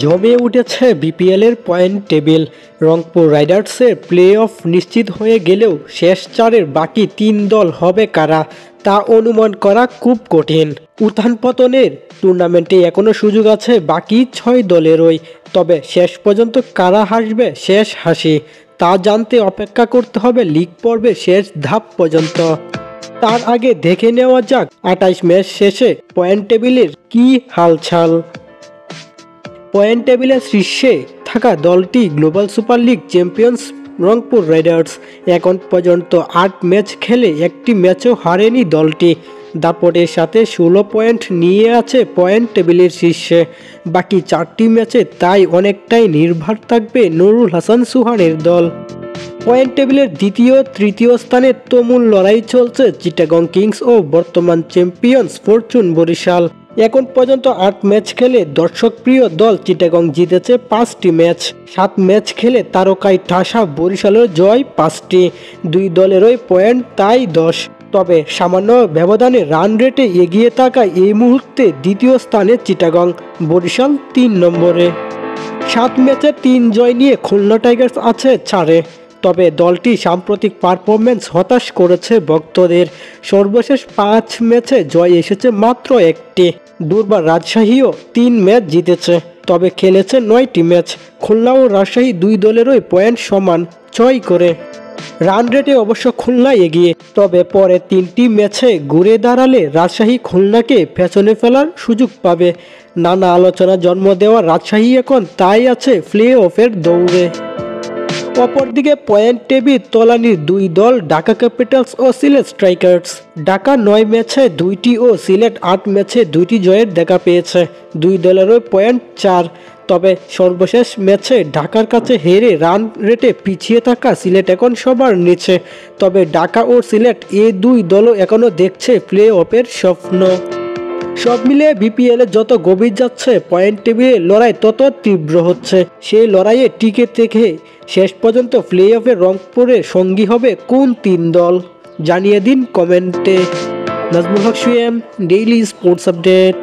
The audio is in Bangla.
জমে উঠেছে বিপিএলের পয়েন্ট টেবিল। রংপুর রাইডার্সের প্লে অফ নিশ্চিত হয়ে গেলেও শেষ চারের বাকি 3 দল হবে কারা তা অনুমান করা খুব কঠিন। উত্থান পতনের টুর্নামেন্টে এখনও সুযোগ আছে বাকি 6 দলেরই, তবে শেষ পর্যন্ত কারা হাসবে শেষ হাসি তা জানতে অপেক্ষা করতে হবে লিগ পর্বের শেষ ধাপ পর্যন্ত। তার আগে দেখে নেওয়া যাক 28 ম্যাচ শেষে পয়েন্ট টেবিলের কী হালচাল। পয়েন্ট টেবিলের শীর্ষে থাকা দলটি global super league champions Rangpur Riders. এখন পর্যন্ত 8 ম্যাচ খেলে একটি ম্যাচও হারেনি দলটি। দাপটের সাথে 16 পয়েন্ট নিয়ে আছে পয়েন্ট টেবিলের শীর্ষে। বাকি 4টি ম্যাচে তাই অনেকটাই নির্ভর থাকবে নুরুল হাসান সুহানের দল। পয়েন্ট টেবিলের দ্বিতীয় তৃতীয় স্থানে তুমুল লড়াই চলছে চিটাগং কিংস ও বর্তমান চ্যাম্পিয়ন্স ফরচুন বরিশাল। এখন পর্যন্ত 8 ম্যাচ খেলে দর্শকপ্রিয় দল চিটাগং জিতেছে 5টি ম্যাচ। 7 ম্যাচ খেলে তারকায় ঠাসা বরিশালের জয় 5টি। 2 দলেরই পয়েন্ট তাই 10। তবে সামান্য ব্যবধানে রান রেটে এগিয়ে থাকা এই মুহূর্তে দ্বিতীয় স্থানে চিটাগং, বরিশাল 3 নম্বরে। 7 ম্যাচে 3 জয় নিয়ে খুলনা টাইগার্স আছে 4-এ। তবে দলটি সাম্প্রতিক পারফরম্যান্স হতাশ করেছে ভক্তদের। সর্বশেষ 5 ম্যাচে জয় এসেছে মাত্র 1টি। দুর্বার রাজশাহীও 3 ম্যাচ জিতেছে, তবে খেলেছে 9টি ম্যাচ। খুলনা ও রাজশাহী 2 দলেরই পয়েন্ট সমান 6 করে। রান রেটে অবশ্য খুলনা এগিয়ে, তবে পরে 3টি ম্যাচে ঘুরে দাঁড়ালে রাজশাহী খুলনাকে পেছনে ফেলার সুযোগ পাবে। নানা আলোচনা জন্ম দেওয়া রাজশাহী এখন তাই আছে প্লে অফের দৌড়ে। অপরদিকে পয়েন্ট টেবিল তলানির 2 দল ঢাকা ক্যাপিটালস ও সিলেট স্ট্রাইকার্স। ঢাকা 9 ম্যাচে 2টি ও সিলেট 8 ম্যাচে 2টি জয়ের দেখা পেয়েছে। 2 দলেরই পয়েন্ট 4। তবে সর্বশেষ ম্যাচে ঢাকার কাছে হেরে রান রেটে পিছিয়ে থাকা সিলেট এখন সবার নিচে। তবে ঢাকা ও সিলেট এই 2 দলও এখনও দেখছে প্লে অফের স্বপ্ন। সব মিলিয়ে বিপিএলে যত গভীর যাচ্ছে পয়েন্ট টেবিলে লড়াই তত তীব্র হচ্ছে। সেই লড়াইয়ে টিকে থেকে শেষ পর্যন্ত প্লে অফে রংপুরের সঙ্গী হবে কোন 3 দল জানিয়ে দিন কমেন্টে। নাজমুল হক সুয়েম, ডেইলি স্পোর্টস আপডেট।